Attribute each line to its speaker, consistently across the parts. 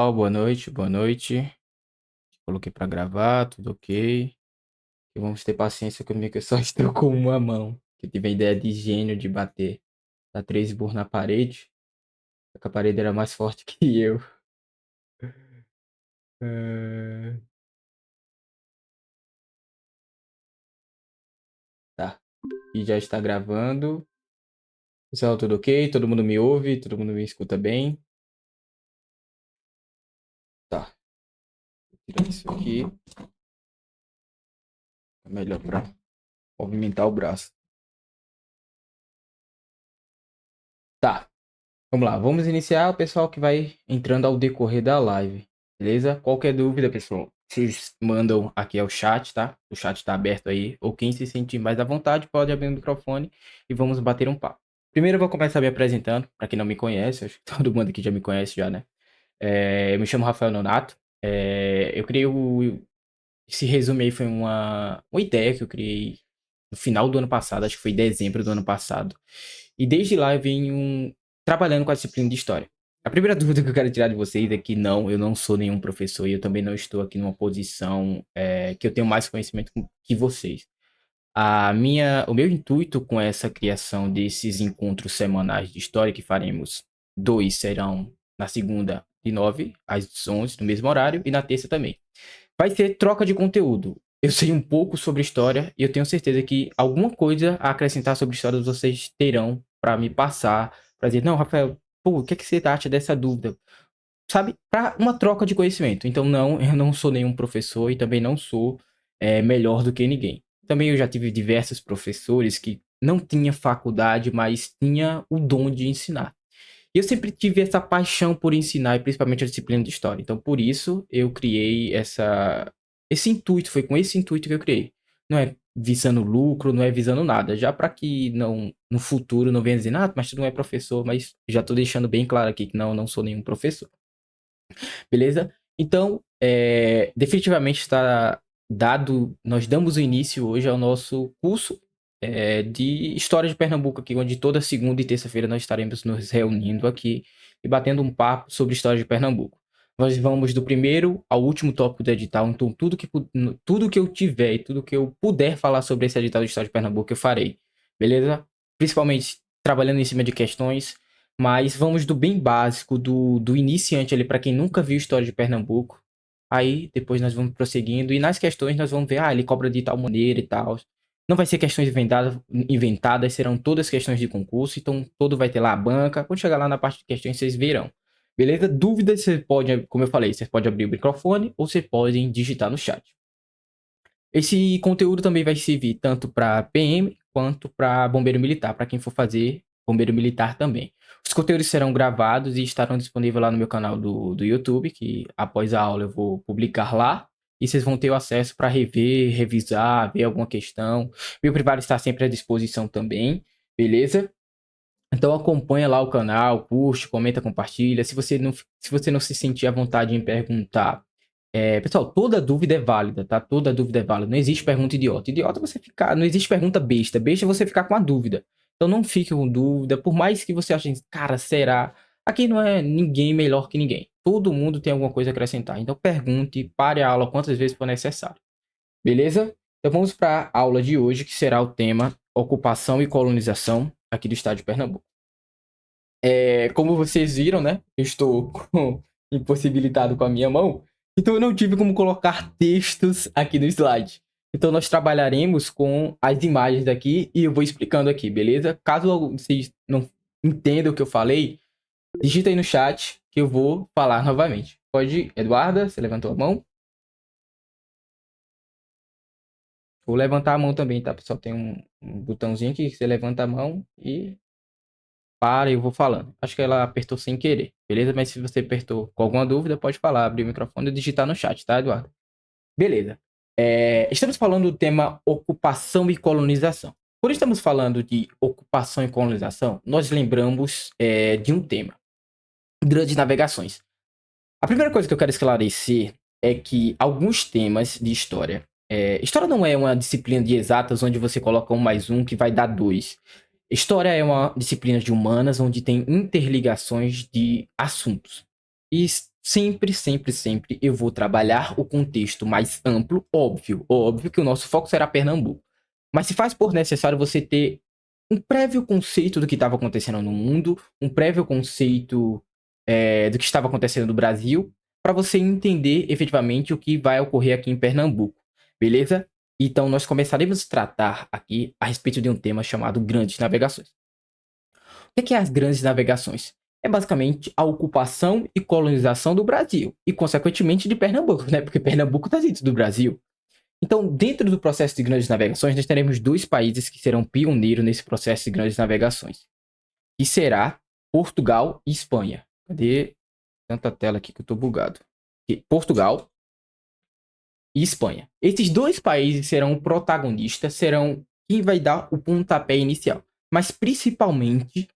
Speaker 1: Boa noite, boa noite. Coloquei pra gravar, tudo ok. E vamos ter paciência comigo que eu só estou com uma mão. Que eu tive a ideia de gênio de bater. Dar 3 burros na parede. Só que a parede era mais forte que eu. É, Tá. E já está gravando. Pessoal, tudo ok? Todo mundo me ouve? Todo mundo me escuta bem? Tá. Vou tirar isso aqui. É melhor pra movimentar o braço. Tá. Vamos lá, vamos iniciar o pessoal que vai entrando ao decorrer da live, beleza? Qualquer dúvida, pessoal, vocês mandam aqui ao chat, tá? O chat está aberto aí, ou quem se sentir mais à vontade pode abrir o microfone e vamos bater um papo. Primeiro eu vou começar me apresentando, para quem não me conhece, acho que todo mundo aqui já me conhece já, né? Eu me chamo Rafael Nonato, eu criei esse resumo aí foi uma ideia que eu criei no final do ano passado, acho que foi em dezembro do ano passado. E desde lá eu venho trabalhando com a disciplina de história. A primeira dúvida que eu quero tirar de vocês é que não, eu não sou nenhum professor e eu também não estou aqui numa posição que eu tenho mais conhecimento que vocês. O meu intuito com essa criação desses encontros semanais de história que faremos, dois serão na segunda de 9 às 11 no mesmo horário e na terça também. Vai ser troca de conteúdo. Eu sei um pouco sobre história e eu tenho certeza que alguma coisa a acrescentar sobre história vocês terão para me passar, para dizer, não, Rafael, pô, o que é que você acha dessa dúvida? Sabe, para uma troca de conhecimento. Então, não, eu não sou nenhum professor e também não sou melhor do que ninguém. Também eu já tive diversos professores que não tinha faculdade, mas tinha o dom de ensinar. E eu sempre tive essa paixão por ensinar, e principalmente a disciplina de história. Então, por isso, eu criei esse intuito, foi com esse intuito que eu criei. Não é visando lucro, não é visando nada. Já para que não, no futuro não venha dizer, ah, mas tu não é professor, mas já tô deixando bem claro aqui que não sou nenhum professor. Beleza? Então, definitivamente está dado, nós damos o início hoje ao nosso curso de História de Pernambuco aqui, onde toda segunda e terça-feira nós estaremos nos reunindo aqui e batendo um papo sobre História de Pernambuco. Nós vamos do primeiro ao último tópico do edital, então tudo que eu tiver e tudo que eu puder falar sobre esse edital de História de Pernambuco eu farei, beleza? Principalmente trabalhando em cima de questões, mas vamos do bem básico, do iniciante ali, para quem nunca viu História de Pernambuco. Aí depois nós vamos prosseguindo e nas questões nós vamos ver, ele cobra de tal maneira e tal. Não vai ser questões inventadas, serão todas questões de concurso, então todo vai ter lá a banca. Quando chegar lá na parte de questões, vocês verão. Beleza? Dúvidas, você pode, como eu falei, você pode abrir o microfone ou você pode digitar no chat. Esse conteúdo também vai servir tanto para PM quanto para bombeiro militar, para quem for fazer bombeiro militar também. Os conteúdos serão gravados e estarão disponíveis lá no meu canal do YouTube, que após a aula eu vou publicar lá. E vocês vão ter o acesso para rever, revisar, ver alguma questão. Meu privado está sempre à disposição também, beleza? Então acompanha lá o canal, curte, comenta, compartilha. Se você não se sentir à vontade em perguntar, pessoal, toda dúvida é válida, tá? Toda dúvida é válida. Não existe pergunta idiota. Idiota é você ficar, não existe pergunta besta. Besta é você ficar com a dúvida. Então não fique com dúvida, por mais que você ache, cara, será? Aqui não é ninguém melhor que ninguém. Todo mundo tem alguma coisa a acrescentar. Então pergunte, pare a aula quantas vezes for necessário. Beleza? Então vamos para a aula de hoje, que será o tema ocupação e colonização aqui do estado de Pernambuco. Como vocês viram, né? Eu estou impossibilitado com a minha mão, então eu não tive como colocar textos aqui no slide. Então nós trabalharemos com as imagens aqui e eu vou explicando aqui, beleza? Caso vocês não entendam o que eu falei, digita aí no chat que eu vou falar novamente. Pode, Eduarda, você levantou a mão? Vou levantar a mão também, tá, pessoal? Tem um botãozinho aqui que você levanta a mão e para, eu vou falando. Acho que ela apertou sem querer, beleza? Mas se você apertou com alguma dúvida, pode falar, abrir o microfone e digitar no chat, tá, Eduardo? Beleza. Estamos falando do tema ocupação e colonização. Quando estamos falando de ocupação e colonização, nós lembramos de um tema: grandes navegações. A primeira coisa que eu quero esclarecer é que alguns temas de história. História não é uma disciplina de exatas onde você coloca um mais um que vai dar dois. História é uma disciplina de humanas onde tem interligações de assuntos. E sempre, sempre, sempre eu vou trabalhar o contexto mais amplo, óbvio, óbvio que o nosso foco será Pernambuco. Mas se faz por necessário você ter um prévio conceito do que estava acontecendo no mundo, um prévio conceito do que estava acontecendo no Brasil, para você entender efetivamente o que vai ocorrer aqui em Pernambuco, beleza? Então, nós começaremos a tratar aqui a respeito de um tema chamado grandes navegações. O que é as grandes navegações? É basicamente a ocupação e colonização do Brasil, e consequentemente de Pernambuco, né? Porque Pernambuco está dentro do Brasil. Então, dentro do processo de grandes navegações, nós teremos dois países que serão pioneiros nesse processo de grandes navegações, que será Portugal e Espanha. Cadê tanta tela aqui que eu tô bugado? Portugal e Espanha. Esses dois países serão protagonistas, serão quem vai dar o pontapé inicial, mas principalmente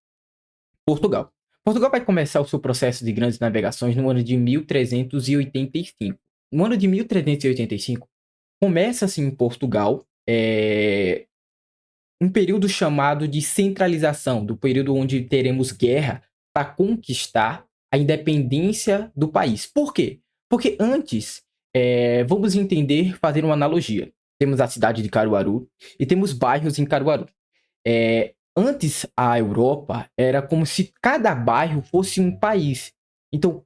Speaker 1: Portugal. Portugal vai começar o seu processo de grandes navegações no ano de 1385. No ano de 1385, começa-se em Portugal um período chamado de centralização, do período onde teremos guerra para conquistar a independência do país. Por quê? Porque antes, vamos entender, fazer uma analogia. Temos a cidade de Caruaru e temos bairros em Caruaru. Antes, a Europa era como se cada bairro fosse um país. Então,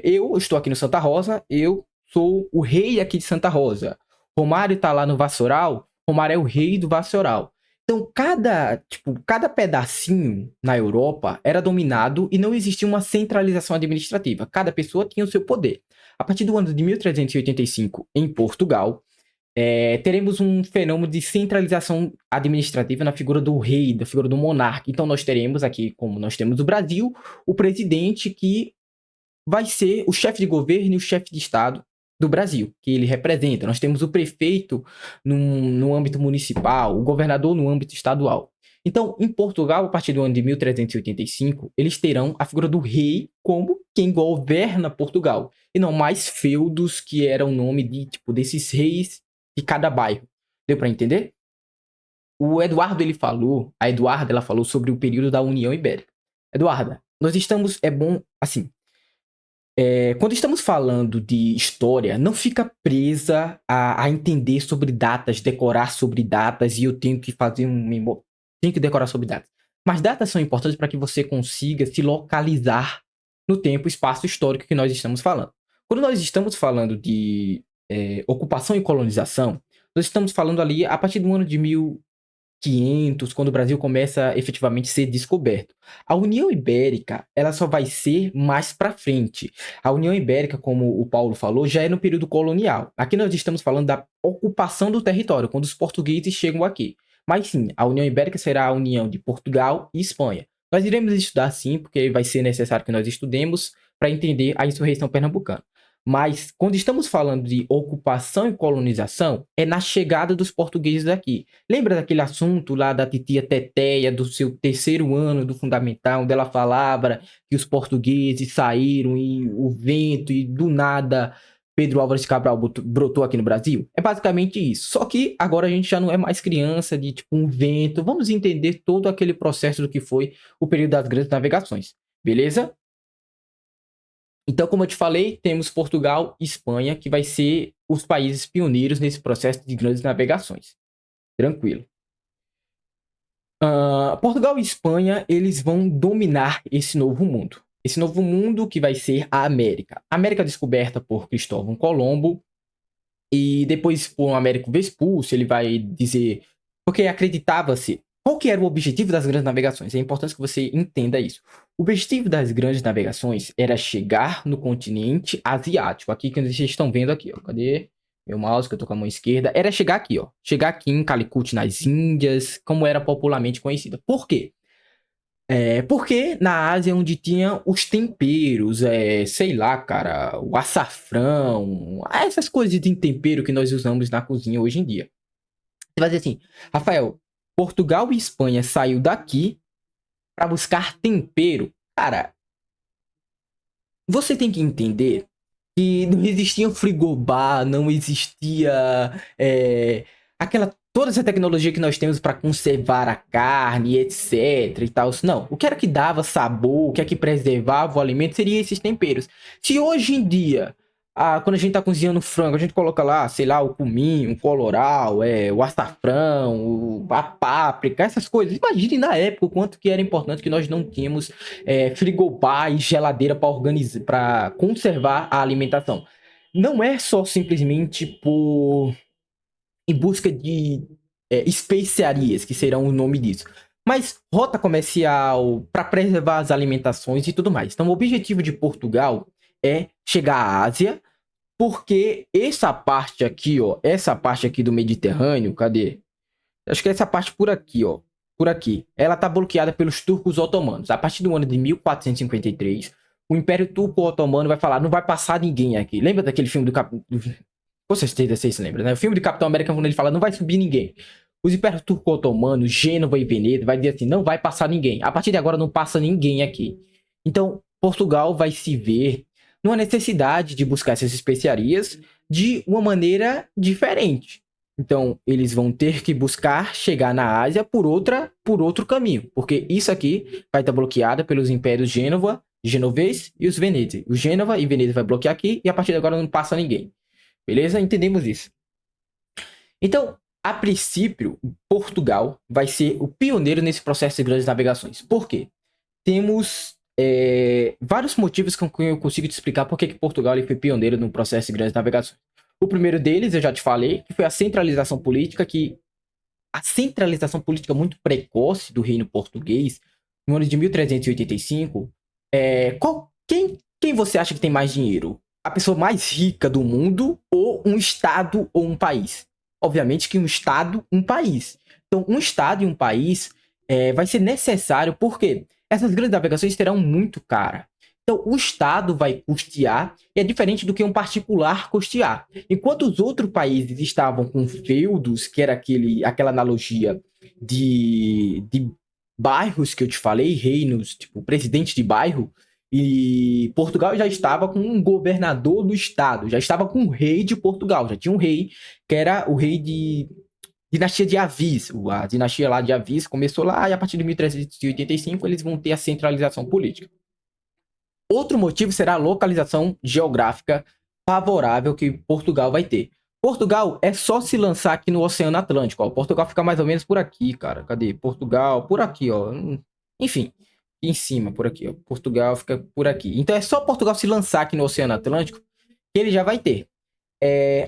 Speaker 1: eu estou aqui no Santa Rosa, eu sou o rei aqui de Santa Rosa. Romário está lá no Vassoural, Romário é o rei do Vassoural. Então, cada pedacinho na Europa era dominado e não existia uma centralização administrativa. Cada pessoa tinha o seu poder. A partir do ano de 1385, em Portugal, teremos um fenômeno de centralização administrativa na figura do rei, da figura do monarca. Então, nós teremos aqui, como nós temos no Brasil, o presidente que vai ser o chefe de governo e o chefe de Estado do Brasil, que ele representa. Nós temos o prefeito no âmbito municipal, o governador no âmbito estadual. Então, em Portugal, a partir do ano de 1385, eles terão a figura do rei como quem governa Portugal, e não mais feudos, que era o nome desses reis de cada bairro. Deu para entender? O Eduardo, a Eduarda, ela falou sobre o período da União Ibérica. Eduarda, nós estamos, é bom, assim, quando estamos falando de história, não fica presa a entender sobre datas, decorar sobre datas, e eu tenho que fazer tenho que decorar sobre datas. Mas datas são importantes para que você consiga se localizar no tempo e espaço histórico que nós estamos falando. Quando nós estamos falando de ocupação e colonização, nós estamos falando ali a partir do ano de 1500, quando o Brasil começa a efetivamente ser descoberto. A União Ibérica, ela só vai ser mais para frente. A União Ibérica, como o Paulo falou, já é no período colonial. Aqui nós estamos falando da ocupação do território, quando os portugueses chegam aqui. Mas sim, a União Ibérica será a união de Portugal e Espanha. Nós iremos estudar sim, porque vai ser necessário que nós estudemos para entender a insurreição pernambucana. Mas quando estamos falando de ocupação e colonização, é na chegada dos portugueses aqui. Lembra daquele assunto lá da titia Teteia, do seu terceiro ano do fundamental, onde ela falava que os portugueses saíram e o vento, e do nada Pedro Álvares Cabral brotou aqui no Brasil? É basicamente isso. Só que agora a gente já não é mais criança de um vento. Vamos entender todo aquele processo do que foi o período das grandes navegações. Beleza? Então, como eu te falei, temos Portugal e Espanha, que vai ser os países pioneiros nesse processo de grandes navegações. Tranquilo. Portugal e Espanha, eles vão dominar esse novo mundo. Esse novo mundo que vai ser a América. A América descoberta por Cristóvão Colombo, e depois por um Américo Vespucci, ele vai dizer... Porque acreditava-se... Qual que era o objetivo das grandes navegações? É importante que você entenda isso. O objetivo das grandes navegações era chegar no continente asiático. Aqui que vocês estão vendo aqui, ó. Cadê meu mouse, que eu tô com a mão esquerda? Era chegar aqui, ó. Chegar aqui em Calicut, nas Índias, como era popularmente conhecida. Por quê? Porque na Ásia, onde tinha os temperos, sei lá, cara, o açafrão, essas coisas de tempero que nós usamos na cozinha hoje em dia. Você vai dizer assim, Rafael, Portugal e Espanha saiu daqui para buscar tempero. Cara, você tem que entender que não existia um frigobar, não existia aquela toda essa tecnologia que nós temos para conservar a carne, etc e tal. Não, o que era que dava sabor, o que é que preservava o alimento seria esses temperos. Se hoje em dia, quando a gente tá cozinhando frango, a gente coloca lá, sei lá, o cominho, o colorau, o açafrão, a páprica, essas coisas. Imagine na época o quanto que era importante que nós não tínhamos frigobar e geladeira para conservar a alimentação. Não é só simplesmente por em busca de especiarias, que serão o nome disso. Mas rota comercial para preservar as alimentações e tudo mais. Então, o objetivo de Portugal é chegar à Ásia, porque essa parte aqui, ó, essa parte aqui do Mediterrâneo, cadê? Acho que é essa parte por aqui, ó, por aqui, ela tá bloqueada pelos turcos otomanos. A partir do ano de 1453, o Império Turco-Otomano vai falar, não vai passar ninguém aqui. Lembra daquele filme com certeza vocês se lembram, né? O filme de Capitão América, quando ele fala, não vai subir ninguém. Os impérios turco-otomanos, Gênova e Veneza, vai dizer assim, não vai passar ninguém. A partir de agora não passa ninguém aqui. Então, Portugal vai se ver numa necessidade de buscar essas especiarias de uma maneira diferente. Então, eles vão ter que buscar chegar na Ásia por outro caminho. Porque isso aqui vai estar bloqueado pelos impérios genovês e os veneses. O Gênova e Veneza vai bloquear aqui e a partir de agora não passa ninguém. Beleza? Entendemos isso. Então, a princípio, Portugal vai ser o pioneiro nesse processo de grandes navegações. Por quê? Temos vários motivos com que eu consigo te explicar por que Portugal ele foi pioneiro no processo de grandes navegações. O primeiro deles, eu já te falei, que foi a centralização política, a centralização política muito precoce do reino português, no ano de 1385. Quem você acha que tem mais dinheiro? A pessoa mais rica do mundo ou um estado ou um país? Obviamente que um estado, um país. Então, um estado e um país vai ser necessário porque essas grandes navegações serão muito caras. Então, o estado vai custear e é diferente do que um particular custear. Enquanto os outros países estavam com feudos, que era aquela analogia de bairros que eu te falei, reinos, tipo presidente de bairro, e Portugal já estava com um governador do estado, já estava com um rei de Portugal, já tinha um rei que era o rei de dinastia de Avis. A dinastia lá de Avis começou lá e a partir de 1385 eles vão ter a centralização política. Outro motivo será a localização geográfica favorável que Portugal vai ter. Portugal é só se lançar aqui no Oceano Atlântico. Ó. Portugal fica mais ou menos por aqui, cara. Cadê? Portugal, por aqui, ó. Enfim, em cima, por aqui, ó. Portugal fica por aqui. Então é só Portugal se lançar aqui no Oceano Atlântico que ele já vai ter.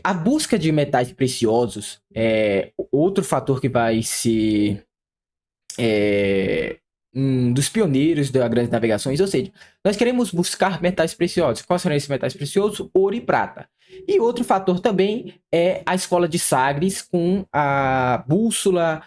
Speaker 1: A busca de metais preciosos é outro fator que vai ser um dos pioneiros das grandes navegações, ou seja, nós queremos buscar metais preciosos. Quais serão esses metais preciosos? Ouro e prata. E outro fator também é a escola de Sagres com a bússola,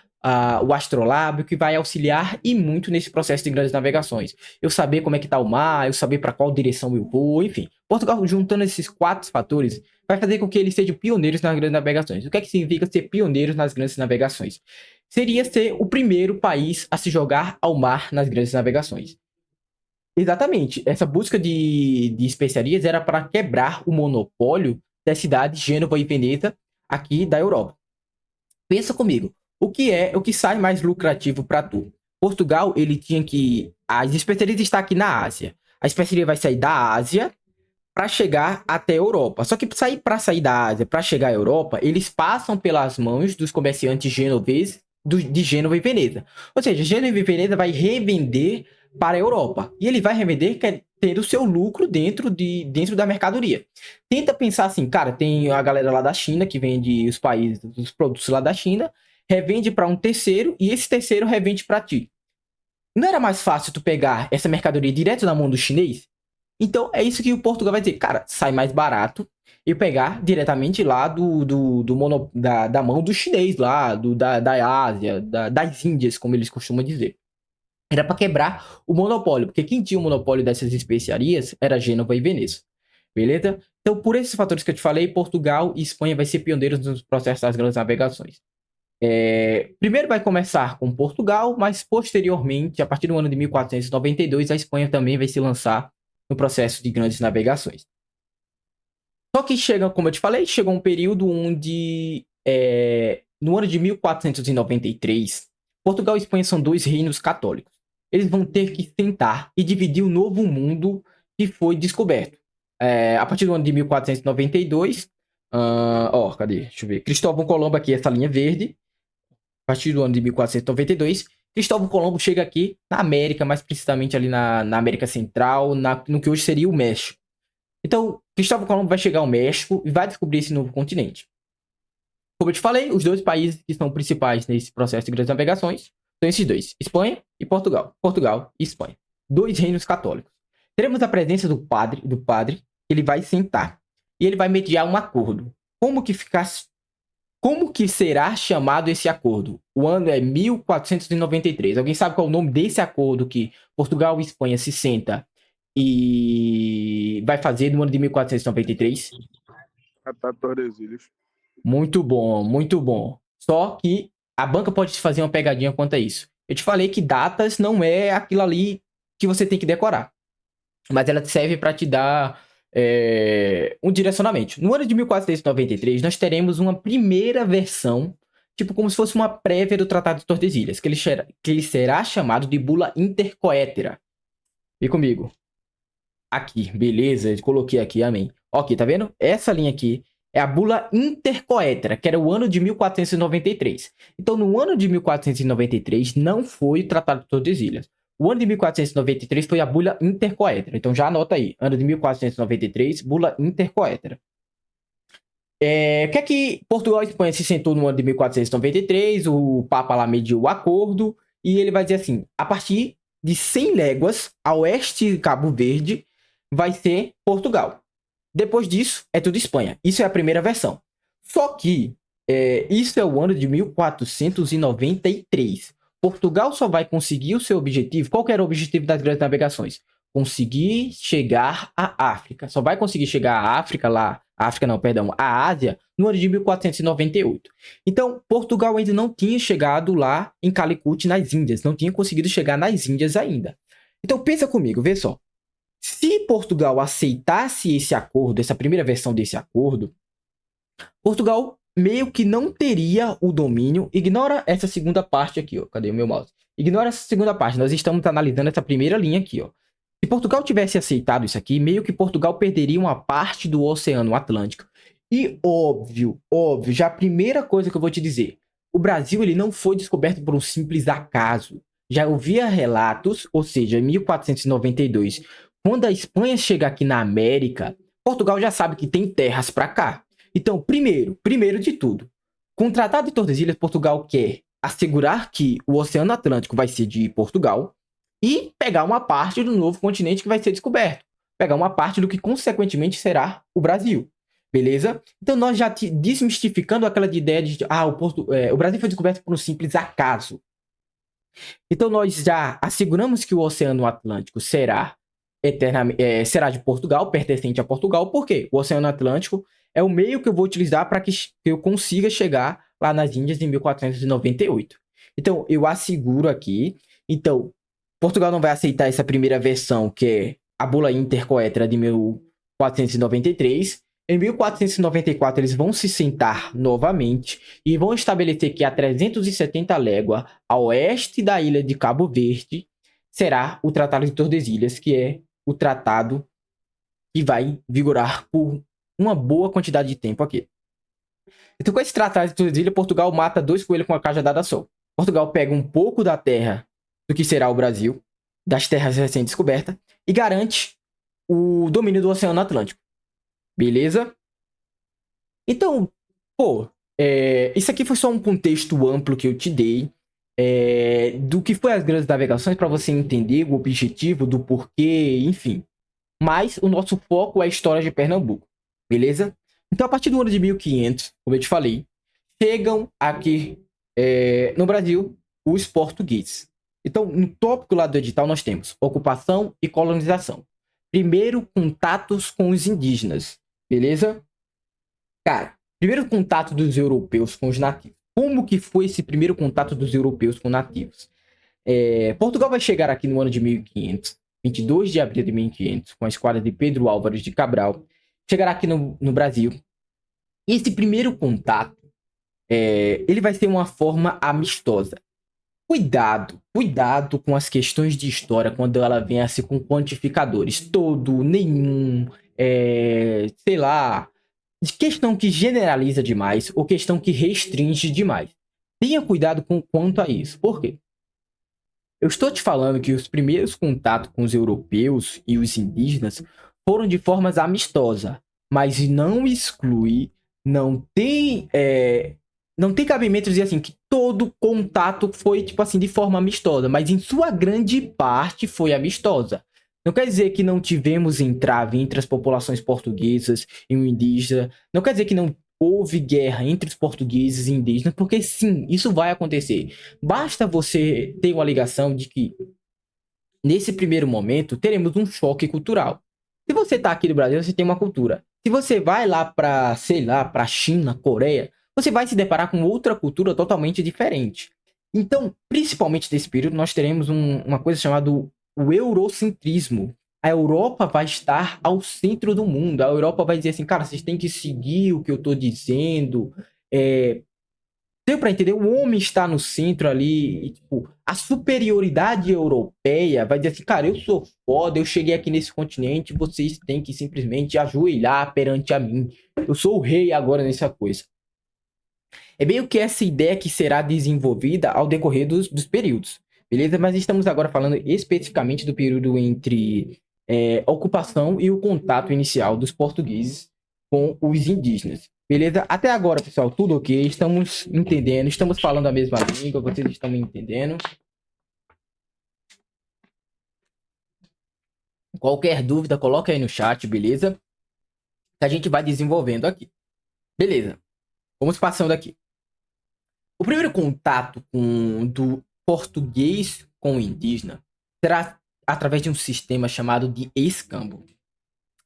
Speaker 1: o astrolábio, que vai auxiliar e muito nesse processo de grandes navegações. Eu saber como é que está o mar, eu saber para qual direção eu vou, enfim. Portugal, juntando esses 4 fatores, vai fazer com que eles sejam pioneiros nas grandes navegações. O que é que significa ser pioneiros nas grandes navegações? Seria ser o primeiro país a se jogar ao mar nas grandes navegações. Exatamente. Essa busca de especiarias era para quebrar o monopólio das cidades Gênova e Veneza aqui da Europa. Pensa comigo. O que sai mais lucrativo para tu? Portugal, ele tinha que... As especiarias estão aqui na Ásia. A especiaria vai sair da Ásia para chegar até a Europa. Só que para sair da Ásia, para chegar à Europa, eles passam pelas mãos dos comerciantes genoveses de Gênova e Veneza. Ou seja, Gênova e Veneza vai revender para a Europa. E ele vai revender tendo o seu lucro dentro da mercadoria. Tenta pensar assim, cara, tem a galera lá da China que vende os produtos lá da China, revende para um terceiro e esse terceiro revende para ti. Não era mais fácil tu pegar essa mercadoria direto na mão do chinês? Então é isso que o Portugal vai dizer, cara, sai mais barato e pegar diretamente lá da mão do chinês lá, da Ásia, das Índias, como eles costumam dizer. Era para quebrar o monopólio, porque quem tinha o monopólio dessas especiarias era Gênova e Veneza. Beleza? Então, por esses fatores que eu te falei, Portugal e Espanha vai ser pioneiros nos processos das grandes navegações. Primeiro vai começar com Portugal, mas posteriormente, a partir do ano de 1492, a Espanha também vai se lançar no processo de grandes navegações. Só que chega, como eu te falei, chegou um período onde no ano de 1493, Portugal e Espanha são dois reinos católicos. Eles vão ter que sentar e dividir o novo mundo que foi descoberto. A partir do ano de 1492, cadê? Deixa eu ver. Cristóvão Colombo aqui, essa linha verde. A partir do ano de 1492, Cristóvão Colombo chega aqui na América, mais precisamente ali na América Central, no que hoje seria o México. Então, Cristóvão Colombo vai chegar ao México e vai descobrir esse novo continente. Como eu te falei, os dois países que são principais nesse processo de grandes navegações são esses dois, Espanha e Portugal. Portugal e Espanha. Dois reinos católicos. Teremos a presença do padre, ele vai sentar e ele vai mediar um acordo. Como que será chamado esse acordo? O ano é 1493. Alguém sabe qual é o nome desse acordo que Portugal e Espanha se senta e vai fazer no ano de 1493?
Speaker 2: Tratado de Tordesilhas.
Speaker 1: Muito bom, muito bom. Só que a banca pode te fazer uma pegadinha quanto a isso. Eu te falei que datas não é aquilo ali que você tem que decorar. Mas ela serve para te dar um direcionamento. No ano de 1493, nós teremos uma primeira versão, tipo como se fosse uma prévia do Tratado de Tordesilhas, que ele será chamado de Bula Intercoetera. Vem comigo. Aqui, beleza, eu coloquei aqui, amém. Ok, tá vendo? Essa linha aqui é a Bula Intercoetera, que era o ano de 1493. Então, no ano de 1493, não foi o Tratado de Tordesilhas. O ano de 1493 foi a Bula Intercoetera. Então, já anota aí. Ano de 1493, Bula Intercoetera. O que é que Portugal e Espanha se sentou no ano de 1493? O Papa lá mediu o acordo. E ele vai dizer assim, a partir de 100 léguas a oeste de Cabo Verde, vai ser Portugal. Depois disso, é tudo Espanha. Isso é a primeira versão. Só que isso é o ano de 1493. Portugal só vai conseguir o seu objetivo. Qual que era o objetivo das grandes navegações? Conseguir chegar à África. Só vai conseguir chegar à África lá. África não, perdão. À Ásia no ano de 1498. Então, Portugal ainda não tinha chegado lá em Calicut, nas Índias. Não tinha conseguido chegar nas Índias ainda. Então, pensa comigo, vê só. Se Portugal aceitasse esse acordo, essa primeira versão desse acordo, Portugal meio que não teria o domínio. Ignora essa segunda parte aqui, ó. Cadê o meu mouse? Ignora essa segunda parte. Nós estamos analisando essa primeira linha aqui, ó. Se Portugal tivesse aceitado isso aqui, meio que Portugal perderia uma parte do Oceano Atlântico. E óbvio, já a primeira coisa que eu vou te dizer, o Brasil ele não foi descoberto por um simples acaso. Já havia relatos, ou seja, em 1492, quando a Espanha chega aqui na América, Portugal já sabe que tem terras para cá. Então, primeiro de tudo, com o Tratado de Tordesilhas, Portugal quer assegurar que o Oceano Atlântico vai ser de Portugal e pegar uma parte do novo continente que vai ser descoberto. Pegar uma parte do que, consequentemente, será o Brasil. Beleza? Então, nós já desmistificando aquela ideia de o Brasil foi descoberto por um simples acaso. Então, nós já asseguramos que o Oceano Atlântico será de Portugal, pertencente a Portugal. Por quê? O Oceano Atlântico é o meio que eu vou utilizar para que eu consiga chegar lá nas Índias em 1498. Então, eu asseguro aqui. Então, Portugal não vai aceitar essa primeira versão, que é a Bula Intercoetera de 1493. Em 1494, eles vão se sentar novamente e vão estabelecer que a 370 léguas a oeste da ilha de Cabo Verde será o Tratado de Tordesilhas, que é o tratado que vai vigorar por uma boa quantidade de tempo aqui. Então, com esse tratado de Tordesilhas, Portugal mata 2 coelhos com a cajadada só. Portugal pega um pouco da terra do que será o Brasil, das terras recém-descobertas, e garante o domínio do Oceano Atlântico. Beleza? Então, isso aqui foi só um contexto amplo que eu te dei do que foi as grandes navegações para você entender o objetivo, do porquê, enfim. Mas o nosso foco é a história de Pernambuco. Beleza? Então, a partir do ano de 1500, como eu te falei, chegam aqui no Brasil os portugueses. Então, no tópico lá do edital, nós temos ocupação e colonização. Primeiro, contatos com os indígenas. Beleza? Cara, primeiro contato dos europeus com os nativos. Como que foi esse primeiro contato dos europeus com nativos? Portugal vai chegar aqui no ano de 1500, 22 de abril de 1500, com a esquadra de Pedro Álvares de Cabral. Chegará aqui no Brasil. E esse primeiro contato ele vai ser uma forma amistosa. Cuidado com as questões de história quando ela vem assim com quantificadores. Todo, nenhum, sei lá, de questão que generaliza demais ou questão que restringe demais. Tenha cuidado com quanto a isso. Por quê? Eu estou te falando que os primeiros contatos com os europeus e os indígenas foram de formas amistosas, mas não exclui, não tem cabimento dizer assim que todo contato foi tipo assim de forma amistosa, mas em sua grande parte foi amistosa. Não quer dizer que não tivemos entrave entre as populações portuguesas e o indígena. Não quer dizer que não houve guerra entre os portugueses e indígenas, porque sim, isso vai acontecer. Basta você ter uma ligação de que, nesse primeiro momento, teremos um choque cultural. Se você está aqui no Brasil, você tem uma cultura. Se você vai lá para, sei lá, para a China, Coreia, você vai se deparar com outra cultura totalmente diferente. Então, principalmente nesse período, nós teremos uma coisa chamada o eurocentrismo. A Europa vai estar ao centro do mundo. A Europa vai dizer assim, cara, vocês têm que seguir o que eu estou dizendo. Deu para entender? O homem está no centro ali. E, tipo, a superioridade europeia vai dizer assim, cara, eu sou foda, eu cheguei aqui nesse continente, vocês têm que simplesmente ajoelhar perante a mim. Eu sou o rei agora nessa coisa. É meio que essa ideia que será desenvolvida ao decorrer dos períodos, beleza? Mas estamos agora falando especificamente do período entre a ocupação e o contato inicial dos portugueses com os indígenas, beleza? Até agora, pessoal, tudo ok, estamos entendendo, estamos falando a mesma língua, vocês estão me entendendo. Qualquer dúvida, coloca aí no chat, beleza? Que a gente vai desenvolvendo aqui. Beleza, vamos passando aqui. O primeiro contato do português com o indígena será através de um sistema chamado de escambo.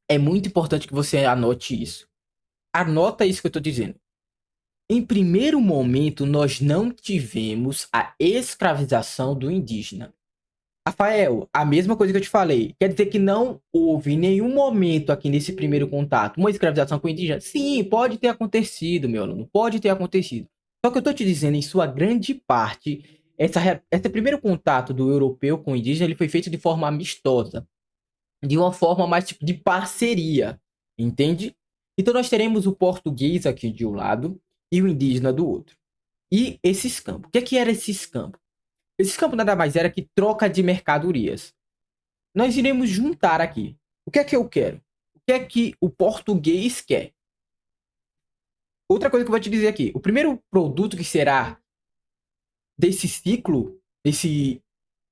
Speaker 1: É muito importante que você anote isso. Anota isso que eu estou dizendo. Em primeiro momento, nós não tivemos a escravização do indígena. Rafael, a mesma coisa que eu te falei. Quer dizer que não houve em nenhum momento aqui nesse primeiro contato uma escravização com o indígena? Sim, pode ter acontecido, meu aluno. Pode ter acontecido. Só que eu estou te dizendo, em sua grande parte, esse primeiro contato do europeu com o indígena ele foi feito de forma amistosa. De uma forma mais tipo de parceria. Entende? Então nós teremos o português aqui de um lado e o indígena do outro. E esse escambo. O que era esse escambo? Esse campo nada mais era que troca de mercadorias. Nós iremos juntar aqui. O que é que eu quero? O que é que o português quer? Outra coisa que eu vou te dizer aqui. O primeiro produto que será desse ciclo, desse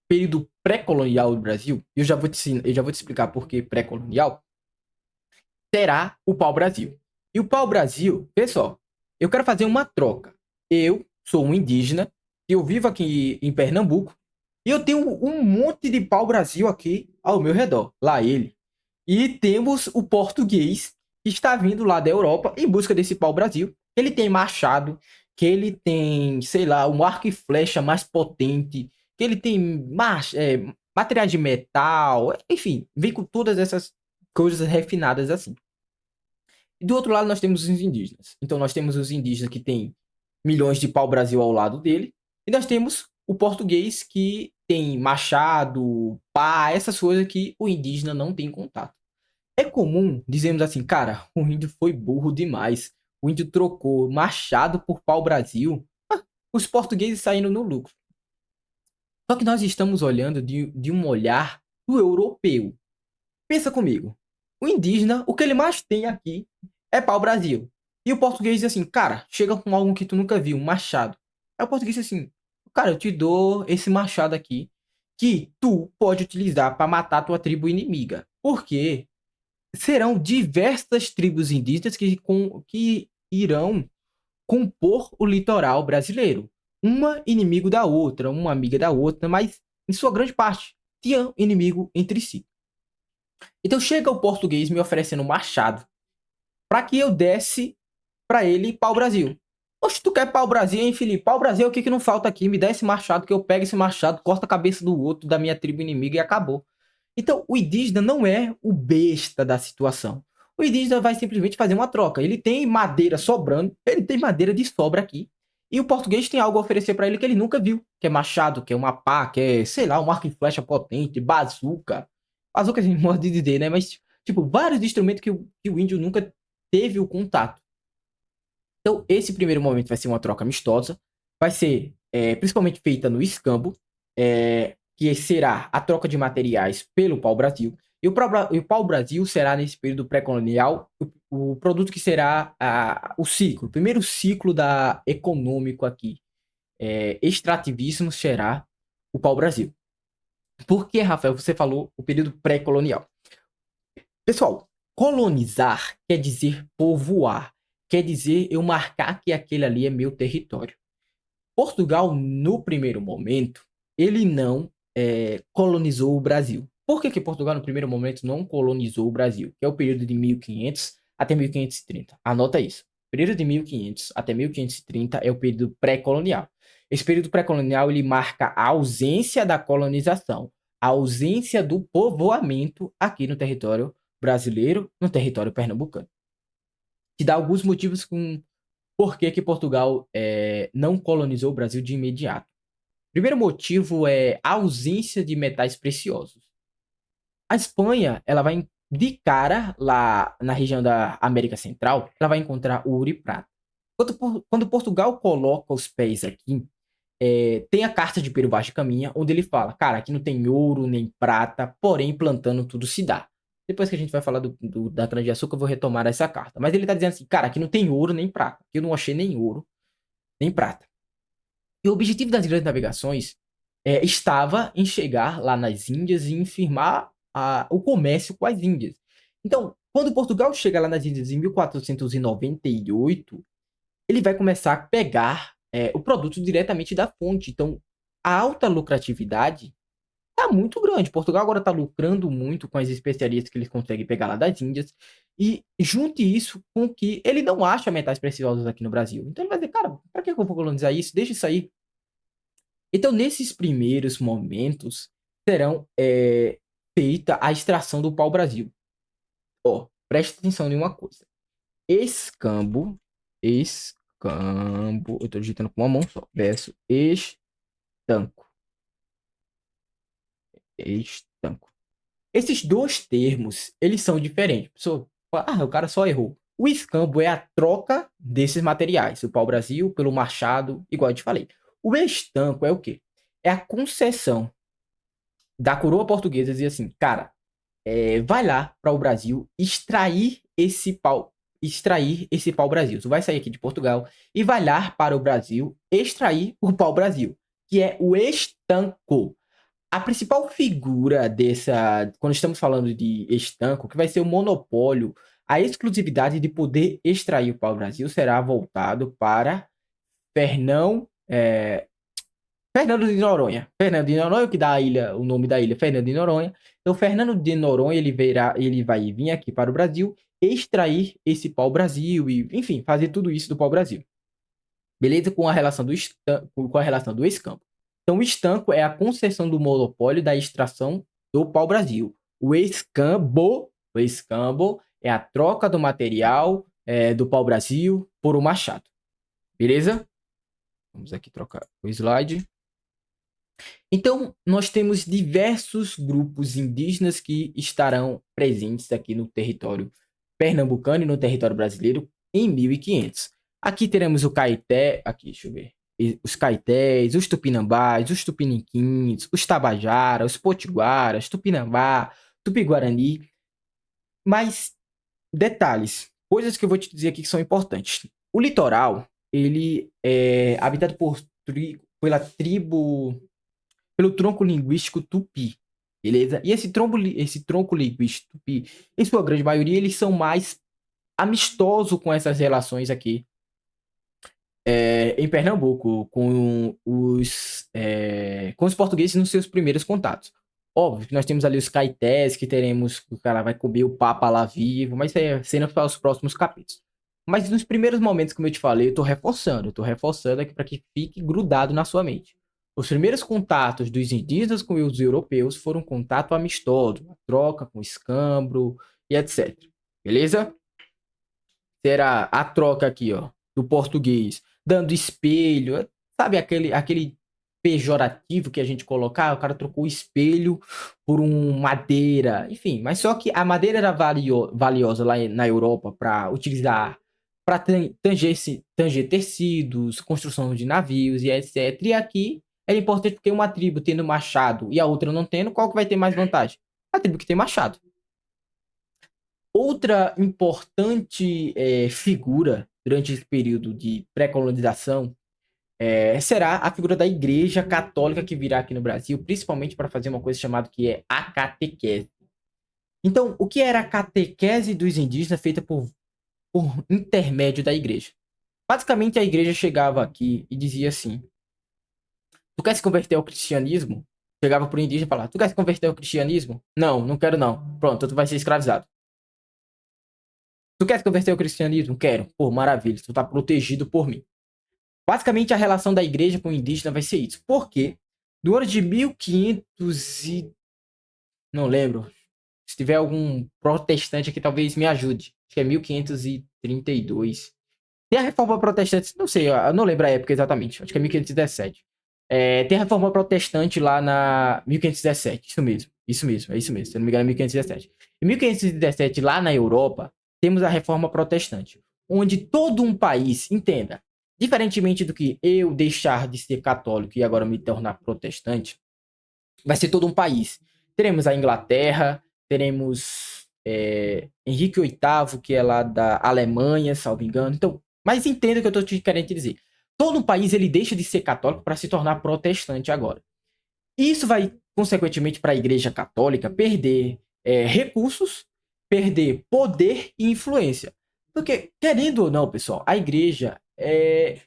Speaker 1: período pré-colonial do Brasil, eu já vou te explicar por que pré-colonial, será o pau-brasil. E o pau-brasil, pessoal, eu quero fazer uma troca. Eu sou um indígena, eu vivo aqui em Pernambuco, e eu tenho um monte de pau-brasil aqui ao meu redor. Lá ele. E temos o português que está vindo lá da Europa em busca desse pau-brasil. Ele tem machado, que ele tem, sei lá, um arco e flecha mais potente, que ele tem materiais de metal, enfim, vem com todas essas coisas refinadas assim. E do outro lado nós temos os indígenas. Então nós temos os indígenas que têm milhões de pau-brasil ao lado dele, e nós temos o português que tem machado, pá, essas coisas que o indígena não tem contato. É comum dizermos assim, cara, o índio foi burro demais. O índio trocou machado por pau-brasil. Os portugueses saindo no lucro. Só que nós estamos olhando de um olhar do europeu. Pensa comigo. O indígena, o que ele mais tem aqui é pau-brasil. E o português diz assim, cara, chega com algo que tu nunca viu, um machado. Aí o português diz assim, cara, eu te dou esse machado aqui que tu pode utilizar para matar a tua tribo inimiga. Por quê? Serão diversas tribos indígenas que irão compor o litoral brasileiro. Uma inimigo da outra, uma amiga da outra, mas em sua grande parte tinham inimigo entre si. Então chega o português me oferecendo um machado para que eu desse para ele pau-brasil. Oxe, tu quer pau-brasil, hein, Felipe? Pau-brasil é o que não falta aqui. Me dá esse machado que eu pego esse machado, corto a cabeça do outro, da minha tribo inimiga e acabou. Então, o indígena não é o besta da situação. O indígena vai simplesmente fazer uma troca. Ele tem madeira sobrando, ele tem madeira de sobra aqui. E o português tem algo a oferecer para ele que ele nunca viu, que é machado, que é uma pá, que é, sei lá, um arco e flecha potente, bazuca. Bazuca, assim, modo de dizer, né? Mas, tipo, vários instrumentos que o índio nunca teve o contato. Então, esse primeiro momento vai ser uma troca amistosa. Vai ser principalmente feita no escambo, que será a troca de materiais pelo pau-brasil. E o pau-brasil será, nesse período pré-colonial, o produto que será o ciclo, o primeiro ciclo econômico aqui. Extrativíssimo será o pau-brasil. Por que, Rafael, você falou o período pré-colonial? Pessoal, colonizar quer dizer povoar. Quer dizer eu marcar que aquele ali é meu território. Portugal, no primeiro momento, ele não colonizou o Brasil. Por que Portugal, no primeiro momento, não colonizou o Brasil? Que é o período de 1500 até 1530. Anota isso. O período de 1500 até 1530 é o período pré-colonial. Esse período pré-colonial ele marca a ausência da colonização, a ausência do povoamento aqui no território brasileiro, no território pernambucano. Te dá alguns motivos com por que Portugal não colonizou o Brasil de imediato. Primeiro motivo é a ausência de metais preciosos. A Espanha, ela vai de cara lá na região da América Central, ela vai encontrar ouro e prata. Quando Portugal coloca os pés aqui, tem a carta de Pero Vaz de Caminha, onde ele fala, cara, aqui não tem ouro nem prata, porém plantando tudo se dá. Depois que a gente vai falar da cana-de-açúcar, eu vou retomar essa carta. Mas ele tá dizendo assim, cara, aqui não tem ouro nem prata. Aqui eu não achei nem ouro, nem prata. E o objetivo das grandes navegações estava em chegar lá nas Índias e firmar o comércio com as Índias. Então, quando Portugal chega lá nas Índias em 1498, ele vai começar a pegar o produto diretamente da fonte. Então, a alta lucratividade está muito grande. Portugal agora está lucrando muito com as especiarias que eles conseguem pegar lá das Índias. E junte isso com que ele não acha metais preciosos aqui no Brasil. Então ele vai dizer, cara, para que eu vou colonizar isso? Deixa isso aí. Então, nesses primeiros momentos, serão feita a extração do pau-brasil. Ó, preste atenção em uma coisa. Escambo, eu estou digitando com uma mão só, verso estanco. Estanco. Esses dois termos, eles são diferentes. Pessoa, o cara só errou. O escambo é a troca desses materiais, o pau-brasil pelo machado, igual eu te falei. O estanco é o quê? É a concessão da coroa portuguesa dizer assim, cara, vai lá para o Brasil extrair esse pau-brasil. Tu vai sair aqui de Portugal e vai lá para o Brasil extrair o pau-brasil, que é o estanco. A principal figura quando estamos falando de estanco, que vai ser o monopólio, a exclusividade de poder extrair o pau-brasil será voltado para Fernão, Fernando de Noronha. Fernando de Noronha, que dá o nome da ilha, Fernando de Noronha. Então, Fernando de Noronha, ele vai vir aqui para o Brasil, extrair esse pau-brasil e, enfim, fazer tudo isso do pau-brasil. Beleza? Com a relação do escambo. Então, o estanco é a concessão do monopólio da extração do pau-brasil. O escambo é a troca do material do pau-brasil por um machado. Beleza? Vamos aqui trocar o slide. Então, nós temos diversos grupos indígenas que estarão presentes aqui no território pernambucano e no território brasileiro em 1500. Aqui teremos o Caeté, deixa eu ver, os Caetés, os Tupinambás, os Tupiniquins, os Tabajara, os Potiguaras, Tupinambá, Tupi-Guarani. Mas, detalhes, coisas que eu vou te dizer aqui que são importantes. O litoral, ele é habitado pelo tronco linguístico tupi, beleza? E esse tronco linguístico tupi, em sua grande maioria, eles são mais amistosos com essas relações aqui em Pernambuco, com os portugueses nos seus primeiros contatos. Óbvio que nós temos ali os caetés, que teremos, o cara vai comer o papa lá vivo, mas é cena para os próximos capítulos. Mas nos primeiros momentos, como eu te falei, eu tô reforçando aqui para que fique grudado na sua mente. Os primeiros contatos dos indígenas com os europeus foram contato amistoso, uma troca com escambro e etc. Beleza? Será a troca aqui, ó, do português dando espelho, sabe aquele pejorativo que a gente colocar, o cara trocou o espelho por um madeira, enfim, mas só que a madeira era valiosa lá na Europa para utilizar para tanger tecidos, construção de navios e etc. E aqui é importante porque uma tribo tendo machado e a outra não tendo, qual que vai ter mais vantagem? A tribo que tem machado. Outra importante figura durante esse período de pré-colonização será a figura da Igreja Católica que virá aqui no Brasil, principalmente para fazer uma coisa chamada que é a catequese. Então, o que era a catequese dos indígenas feita por intermédio da Igreja? Basicamente, a Igreja chegava aqui e dizia assim: tu quer se converter ao cristianismo? Chegava para o indígena e falava: tu quer se converter ao cristianismo? Não, não quero não. Pronto, tu vai ser escravizado. Tu quer se converter ao cristianismo? Quero. Pô, maravilha, tu tá protegido por mim. Basicamente, a relação da igreja com o indígena vai ser isso. Por quê? No ano de 1500 e... não lembro. Se tiver algum protestante aqui, talvez me ajude. Acho que é 1532. Tem a reforma protestante, não sei, eu não lembro a época exatamente. Acho que é 1517. Tem a reforma protestante lá na 1517. Isso mesmo, isso mesmo, é isso mesmo. Se eu não me engano, é 1517. Em 1517, lá na Europa, temos a reforma protestante, onde todo um país, entenda, diferentemente do que eu deixar de ser católico e agora me tornar protestante, vai ser todo um país. Teremos a Inglaterra, teremos Henrique VIII, que é lá da Alemanha, salvo engano. Então, mas entenda o que eu estou querendo te dizer. Todo um país ele deixa de ser católico para se tornar protestante agora. Isso vai, consequentemente, para a Igreja Católica perder recursos, perder poder e influência. Porque, querendo ou não, pessoal, a Igreja é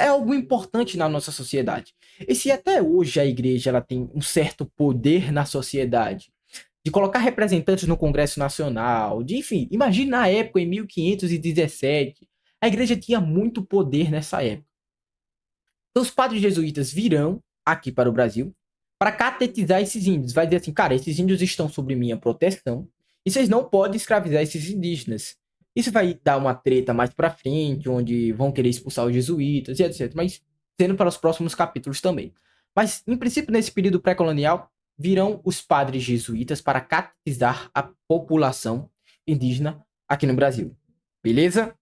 Speaker 1: algo importante na nossa sociedade. E se até hoje a Igreja ela tem um certo poder na sociedade, de colocar representantes no Congresso Nacional, de, enfim, imagine na época, em 1517, a Igreja tinha muito poder nessa época. Então os padres jesuítas virão aqui para o Brasil para catetizar esses índios. Vai dizer assim, cara, esses índios estão sob minha proteção e vocês não podem escravizar esses indígenas. Isso vai dar uma treta mais para frente, onde vão querer expulsar os jesuítas e etc. Mas sendo para os próximos capítulos também. Mas, em princípio, nesse período pré-colonial, virão os padres jesuítas para catetizar a população indígena aqui no Brasil. Beleza?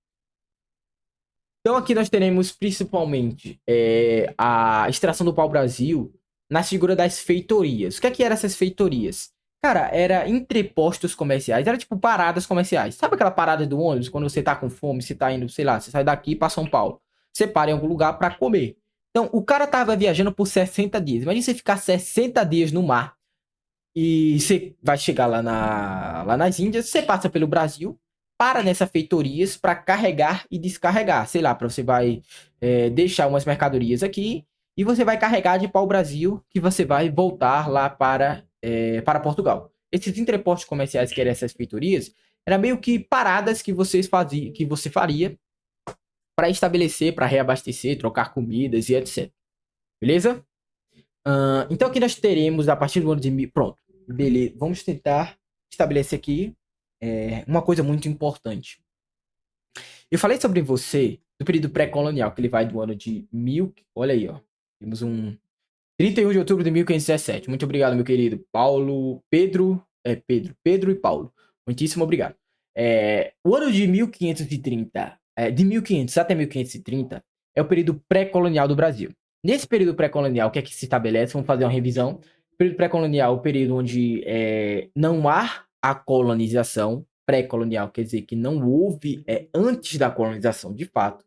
Speaker 1: Então aqui nós teremos principalmente a extração do pau-brasil na figura das feitorias. O que eram essas feitorias? Cara, era entrepostos comerciais, era tipo paradas comerciais. Sabe aquela parada do ônibus, quando você tá com fome, você tá indo, sei lá, você sai daqui para São Paulo. Você para em algum lugar para comer. Então, o cara tava viajando por 60 dias. Imagina você ficar 60 dias no mar e você vai chegar lá nas Índias, você passa pelo Brasil, para nessas feitorias para carregar e descarregar. Sei lá, para você vai deixar umas mercadorias aqui e você vai carregar de pau-brasil que você vai voltar lá para Portugal. Esses entrepostos comerciais que eram essas feitorias, eram meio que paradas que você faria para estabelecer, para reabastecer, trocar comidas e etc. Beleza? Então aqui nós teremos a partir do ano de pronto. Beleza, vamos tentar estabelecer aqui uma coisa muito importante. Eu falei sobre você do período pré-colonial, que ele vai do ano de olha aí, ó. Temos um 31 de outubro de 1517. Muito obrigado, meu querido Paulo, Pedro e Paulo. Muitíssimo obrigado. O ano de 1530, de 1500 até 1530, é o período pré-colonial do Brasil. Nesse período pré-colonial, o que é que se estabelece? Vamos fazer uma revisão. O período pré-colonial é o período onde não há a colonização. Pré-colonial quer dizer que não houve antes da colonização, de fato.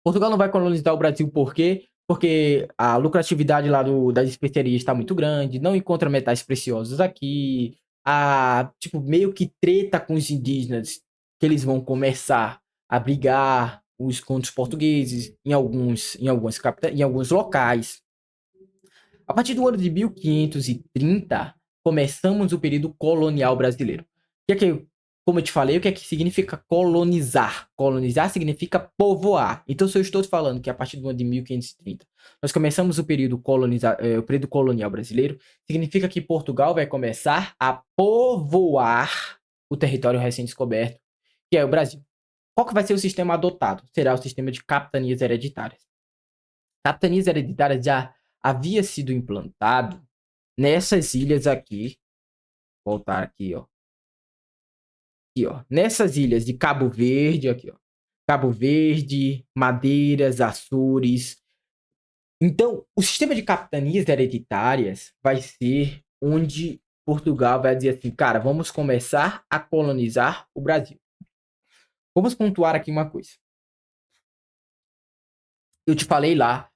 Speaker 1: Portugal não vai colonizar o Brasil por quê? Porque a lucratividade lá das especiarias está muito grande, não encontra metais preciosos aqui, tipo, meio que treta com os indígenas, que eles vão começar a brigar contra os portugueses em alguns locais. A partir do ano de 1530, começamos o período colonial brasileiro. Como eu te falei, o que é que significa colonizar? Colonizar significa povoar. Então, se eu estou te falando que a partir do ano de 1530 nós começamos o período colonial brasileiro, significa que Portugal vai começar a povoar o território recém-descoberto, que é o Brasil. Qual que vai ser o sistema adotado? Será o sistema de capitanias hereditárias. Capitanias hereditárias já havia sido implantado nessas ilhas aqui. Vou voltar aqui, ó. Aqui, ó. Nessas ilhas de Cabo Verde, aqui, ó. Cabo Verde, Madeiras, Açores. Então, o sistema de capitanias hereditárias vai ser onde Portugal vai dizer assim, cara, vamos começar a colonizar o Brasil. Vamos pontuar aqui uma coisa. Eu te falei lá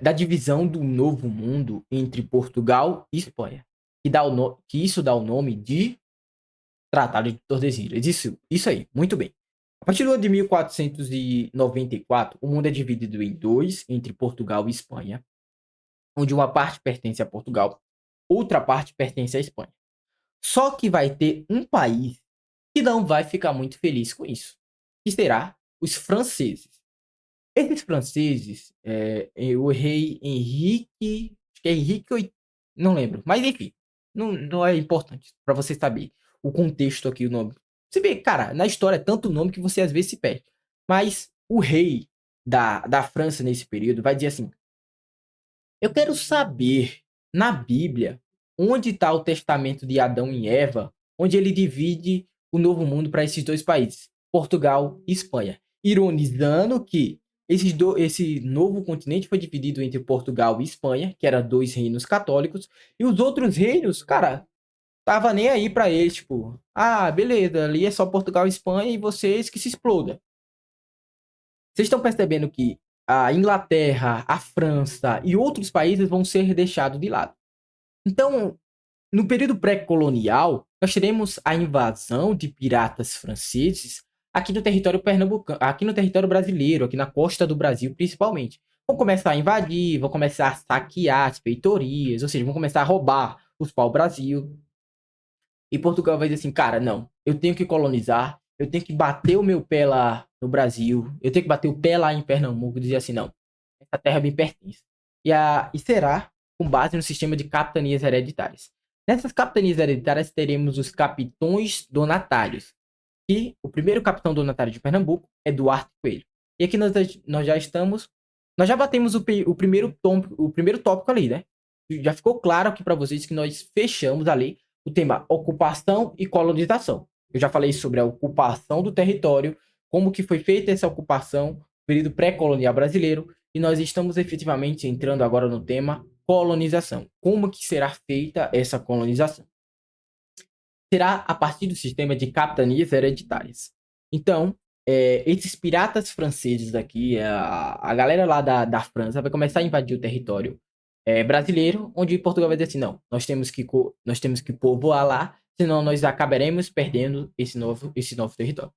Speaker 1: da divisão do Novo Mundo entre Portugal e Espanha, que isso dá o nome de Tratado de Tordesilhas. Isso aí, muito bem. A partir do ano de 1494, o mundo é dividido em dois, entre Portugal e Espanha, onde uma parte pertence a Portugal, outra parte pertence à Espanha. Só que vai ter um país que não vai ficar muito feliz com isso, que será os franceses. Esses franceses, o rei Henrique, acho que é Henrique VIII, não lembro, mas enfim, não é importante para você saber o contexto aqui, o nome. Você vê, cara, na história é tanto nome que você às vezes se perde. Mas o rei da França nesse período vai dizer assim: eu quero saber na Bíblia onde está o testamento de Adão e Eva, onde ele divide o novo mundo para esses dois países, Portugal e Espanha. Ironizando que esse novo continente foi dividido entre Portugal e Espanha, que eram dois reinos católicos, e os outros reinos, cara, tava nem aí para eles, tipo, ah, beleza, ali é só Portugal e Espanha e vocês que se explodam. Vocês estão percebendo que a Inglaterra, a França e outros países vão ser deixados de lado. Então, no período pré-colonial, nós teremos a invasão de piratas franceses aqui no território pernambucano, aqui no território brasileiro, aqui na costa do Brasil, principalmente. Vão começar a invadir, vão começar a saquear as feitorias, ou seja, vão começar a roubar os pau-brasil. E Portugal vai dizer assim, cara, não, eu tenho que colonizar, eu tenho que bater o meu pé lá no Brasil, eu tenho que bater o pé lá em Pernambuco e dizer assim, não, essa terra me pertence. E será com base no sistema de capitanias hereditárias. Nessas capitanias hereditárias teremos os capitões donatários, e o primeiro capitão donatário de Pernambuco é Duarte Coelho. E aqui nós já estamos, nós já batemos o primeiro tópico ali, né? Já ficou claro aqui para vocês que nós fechamos ali o tema ocupação e colonização. Eu já falei sobre a ocupação do território, como que foi feita essa ocupação, período pré-colonial brasileiro, e nós estamos efetivamente entrando agora no tema colonização. Como que será feita essa colonização? Será a partir do sistema de capitanias hereditárias. Então, esses piratas franceses aqui, a galera lá da França vai começar a invadir o território brasileiro, onde Portugal vai dizer assim, não, nós temos que povoar lá, senão nós acabaremos perdendo esse novo território.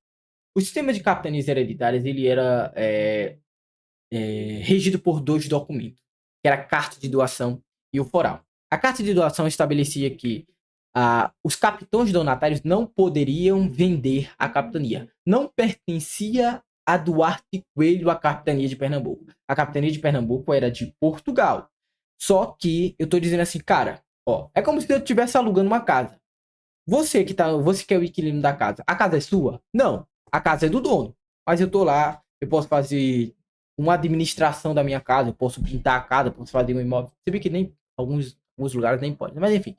Speaker 1: O sistema de capitanias hereditárias ele era regido por dois documentos, que era a Carta de Doação e o Foral. A Carta de Doação estabelecia que os capitães donatários não poderiam vender a capitania. Não pertencia a Duarte Coelho a capitania de Pernambuco. A capitania de Pernambuco era de Portugal. Só que eu tô dizendo assim, cara, ó, é como se eu estivesse alugando uma casa. Você que é o inquilino da casa, a casa é sua? Não, a casa é do dono. Mas eu tô lá, eu posso fazer uma administração da minha casa, eu posso pintar a casa, posso fazer um imóvel. Você vê que nem alguns lugares nem pode, mas enfim.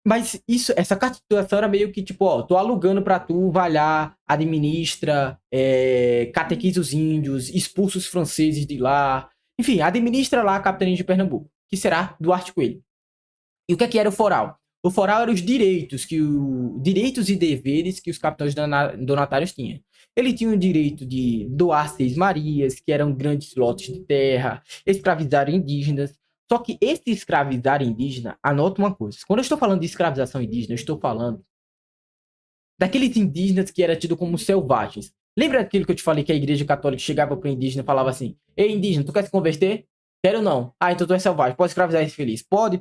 Speaker 1: Mas essa cartitulação era meio que tipo, ó, tô alugando pra tu, vai lá, administra, catequiza os índios, expulsa os franceses de lá. Enfim, administra lá a capitania de Pernambuco, que será Duarte Coelho. E o que era o foral? O foral eram os direitos, direitos e deveres que os capitães donatários tinham. Ele tinha o direito de doar 6 marias, que eram grandes lotes de terra, escravizar indígenas. Só que esse escravizar indígena, anota uma coisa. Quando eu estou falando de escravização indígena, eu estou falando daqueles indígenas que eram tidos como selvagens. Lembra aquilo que eu te falei que a igreja católica chegava para o indígena e falava assim: ei, indígena, tu quer se converter? Quero não. Ah, então tu é selvagem. Pode escravizar esse feliz. Pode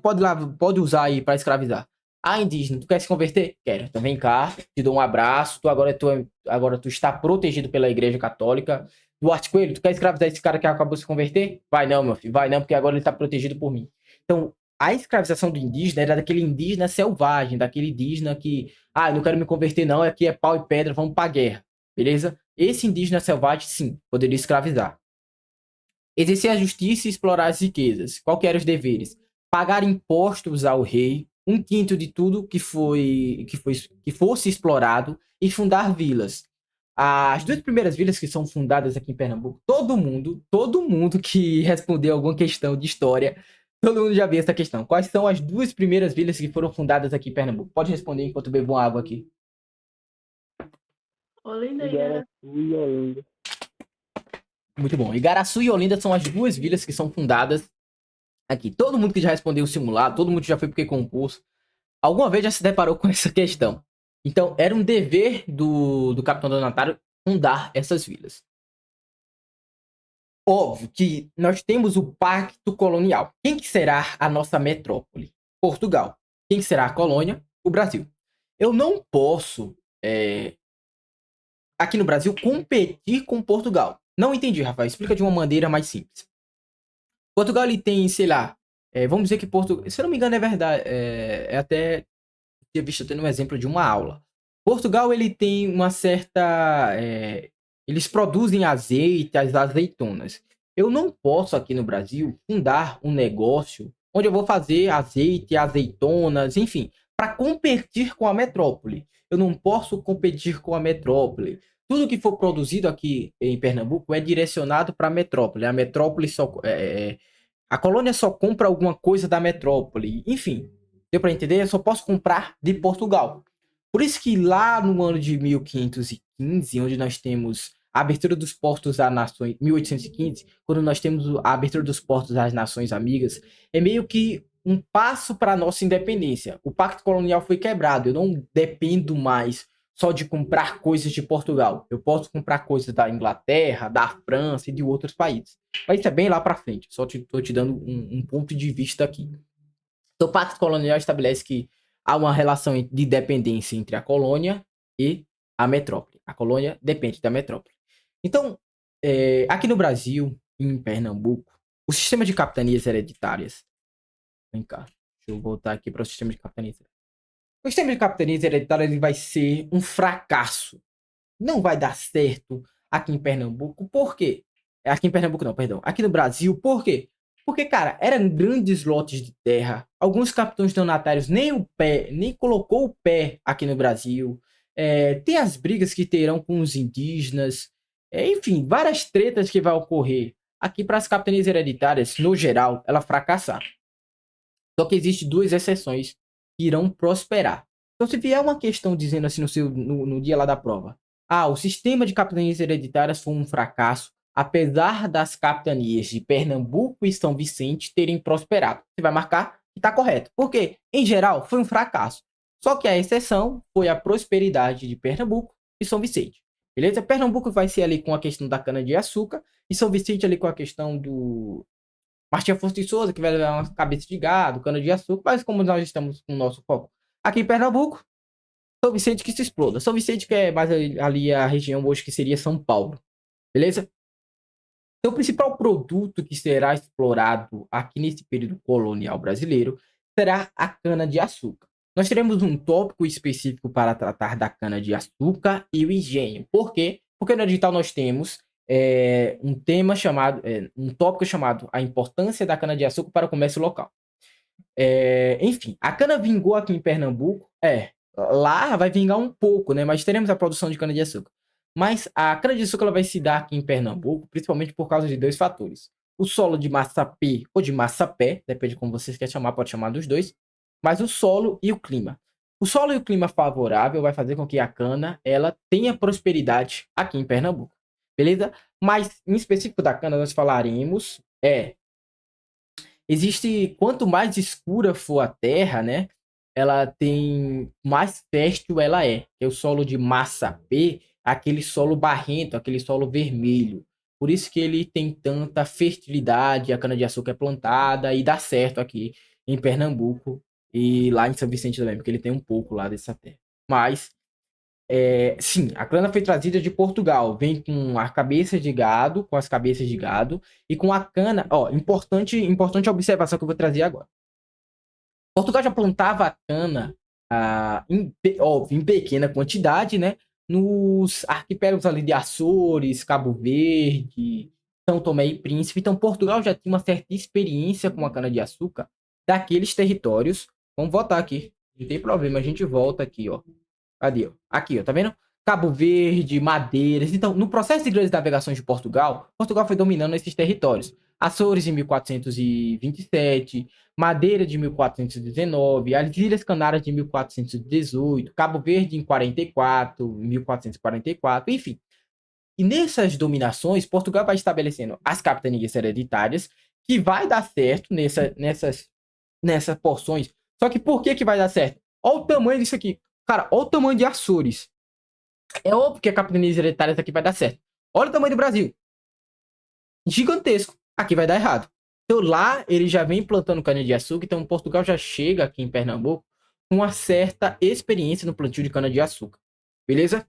Speaker 1: usar aí para escravizar. Ah, indígena, tu quer se converter? Quero. Então vem cá, te dou um abraço. Agora tu está protegido pela igreja católica. Duarte Coelho, tu quer escravizar esse cara que acabou de se converter? Vai não, meu filho. Vai não, porque agora ele está protegido por mim. Então, a escravização do indígena era daquele indígena selvagem, daquele indígena que, ah, eu não quero me converter não, aqui é pau e pedra, vamos pra guerra. beleza? Esse indígena selvagem, sim, poderia escravizar. Exercer a justiça e explorar as riquezas. Qual que eram os deveres? Pagar impostos ao rei, um quinto de tudo que fosse explorado e fundar vilas. As duas primeiras vilas que são fundadas aqui em Pernambuco, todo mundo que respondeu alguma questão de história, todo mundo já viu essa questão. Quais são as duas primeiras vilas que foram fundadas aqui em Pernambuco? Pode responder enquanto eu bebo uma água aqui.
Speaker 3: Olinda e Igaraçu.
Speaker 1: Muito bom. Igaraçu e Olinda são as duas vilas que são fundadas aqui. Todo mundo que já respondeu o simulado, todo mundo que já foi porque concurso, alguma vez já se deparou com essa questão. Então, era um dever do capitão donatário fundar essas vilas. Óbvio que nós temos o pacto colonial. Quem que será a nossa metrópole? Portugal. Quem que será a colônia? O Brasil. Eu não posso, aqui no Brasil, competir com Portugal. Não entendi, Rafael. Explica de uma maneira mais simples. Portugal, ele tem, sei lá, vamos dizer que Portugal, se eu não me engano é verdade, até tinha visto tendo um exemplo de uma aula. Portugal, ele tem uma certa, eles produzem azeite, as azeitonas. Eu não posso aqui no Brasil fundar um negócio onde eu vou fazer azeite, azeitonas, enfim, para competir com a metrópole. Eu não posso competir com a metrópole. Tudo que for produzido aqui em Pernambuco é direcionado para a metrópole. A metrópole só a colônia só compra alguma coisa da metrópole. Enfim, deu para entender? Eu só posso comprar de Portugal. Por isso que lá no ano de 1515, onde nós temos a abertura dos portos às nações, 1815, quando nós temos a abertura dos portos às nações amigas, é meio que um passo para a nossa independência. O pacto colonial foi quebrado. Eu não dependo mais só de comprar coisas de Portugal. Eu posso comprar coisas da Inglaterra, da França e de outros países. Mas isso é bem lá para frente. Só estou te dando um ponto de vista aqui. Então, o pacto colonial estabelece que há uma relação de dependência entre a colônia e a metrópole. A colônia depende da metrópole. Então, aqui no Brasil, em Pernambuco, o sistema de capitanias hereditárias. Vem cá, deixa eu voltar aqui para o sistema de capitanias. O sistema de capitanias hereditárias ele vai ser um fracasso. Não vai dar certo aqui em Pernambuco. Por quê? Aqui em Pernambuco não, perdão. Aqui no Brasil, por quê? Porque, cara, eram grandes lotes de terra. Alguns capitães donatários nem colocou o pé aqui no Brasil. Tem as brigas que terão com os indígenas. Enfim, várias tretas que vai ocorrer. Aqui para as capitanias hereditárias, no geral, ela fracassar. Só que existem duas exceções que irão prosperar. Então, se vier uma questão dizendo assim no dia lá da prova, o sistema de capitanias hereditárias foi um fracasso, apesar das capitanias de Pernambuco e São Vicente terem prosperado. Você vai marcar que está correto. Porque, em geral, foi um fracasso. Só que a exceção foi a prosperidade de Pernambuco e São Vicente. Beleza? Pernambuco vai ser ali com a questão da cana-de-açúcar e São Vicente ali com a questão do Martim Afonso de Souza, que vai levar uma cabeça de gado, cana-de-açúcar, mas como nós estamos com o nosso foco aqui em Pernambuco, São Vicente que se exploda. São Vicente que é mais ali a região hoje que seria São Paulo. Beleza? Então, o principal produto que será explorado aqui nesse período colonial brasileiro será a cana-de-açúcar. Nós teremos um tópico específico para tratar da cana-de-açúcar e o engenho. Por quê? Porque no edital nós temos um tema chamado, um tópico chamado a importância da cana-de-açúcar para o comércio local. Enfim, a cana vingou aqui em Pernambuco, lá vai vingar um pouco, né? Mas teremos a produção de cana-de-açúcar. Mas a cana-de-açúcar vai se dar aqui em Pernambuco, principalmente por causa de dois fatores. O solo de massapê ou de massapé, depende de como vocês querem chamar, pode chamar dos dois. Mas o solo e o clima. O solo e o clima favorável vai fazer com que a cana ela tenha prosperidade aqui em Pernambuco. Beleza? Mas em específico da cana nós falaremos existe quanto mais escura for a terra, né? Ela tem mais fértil ela é. É o solo de massapê, aquele solo barrento, aquele solo vermelho. Por isso que ele tem tanta fertilidade, a cana-de-açúcar é plantada e dá certo aqui em Pernambuco e lá em São Vicente também, porque ele tem um pouco lá dessa terra. Mas sim, a cana foi trazida de Portugal. Vem com a cabeça de gado, com as cabeças de gado e com a cana. Ó, importante observação que eu vou trazer agora. Portugal já plantava a cana em pequena quantidade, né? nos arquipélagos ali de Açores, Cabo Verde, São Tomé e Príncipe. Então, Portugal já tinha uma certa experiência com a cana-de-açúcar daqueles territórios. Vamos voltar aqui. Não tem problema, a gente volta aqui, ó. Cadê? Ó? Aqui, ó, tá vendo? Cabo Verde, Madeiras. Então, no processo de grandes navegações de Portugal, Portugal foi dominando esses territórios. Açores em 1427, Madeira de 1419, as Ilhas Canárias de 1418, Cabo Verde em 44, 1444, enfim. E nessas dominações, Portugal vai estabelecendo as capitanias hereditárias, que vai dar certo nessas porções. Só que por que vai dar certo? Olha o tamanho disso aqui. Cara, olha o tamanho de Açores. É óbvio que a capitania hereditária aqui vai dar certo. Olha o tamanho do Brasil. Gigantesco. Aqui vai dar errado. Então lá ele já vem plantando cana-de-açúcar. Então Portugal já chega aqui em Pernambuco com uma certa experiência no plantio de cana-de-açúcar. Beleza?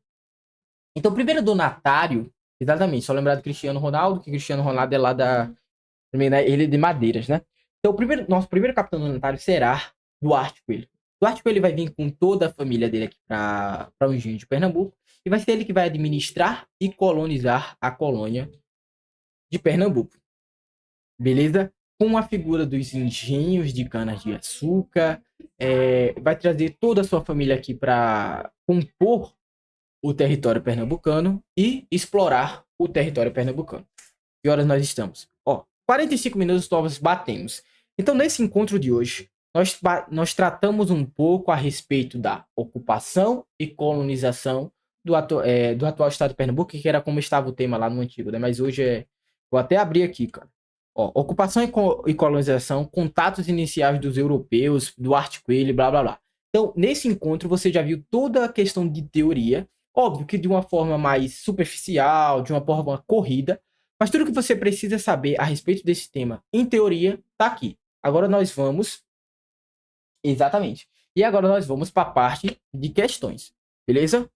Speaker 1: Então, o primeiro donatário, exatamente, só lembrar do Cristiano Ronaldo, que Cristiano Ronaldo é lá da. Ele é de Madeiras, né? Então, nosso primeiro capitão donatário será Duarte Coelho. Duarte Coelho vai vir com toda a família dele aqui para o engenho de Pernambuco. E vai ser ele que vai administrar e colonizar a colônia de Pernambuco. Beleza? Com a figura dos engenhos de cana-de-açúcar. Vai trazer toda a sua família aqui para compor o território pernambucano e explorar o território pernambucano. Que horas nós estamos? 45 minutos nós batemos. Então, nesse encontro de hoje, nós tratamos um pouco a respeito da ocupação e colonização do atual estado de Pernambuco, que era como estava o tema lá no antigo, né? Mas hoje vou até abrir aqui, cara. Ocupação e colonização, contatos iniciais dos europeus, Duarte Coelho, blá, blá, blá. Então, nesse encontro, você já viu toda a questão de teoria, óbvio que de uma forma mais superficial, de uma forma corrida, mas tudo que você precisa saber a respeito desse tema, em teoria, tá aqui. Agora nós vamos... Exatamente. E agora nós vamos para a parte de questões, beleza?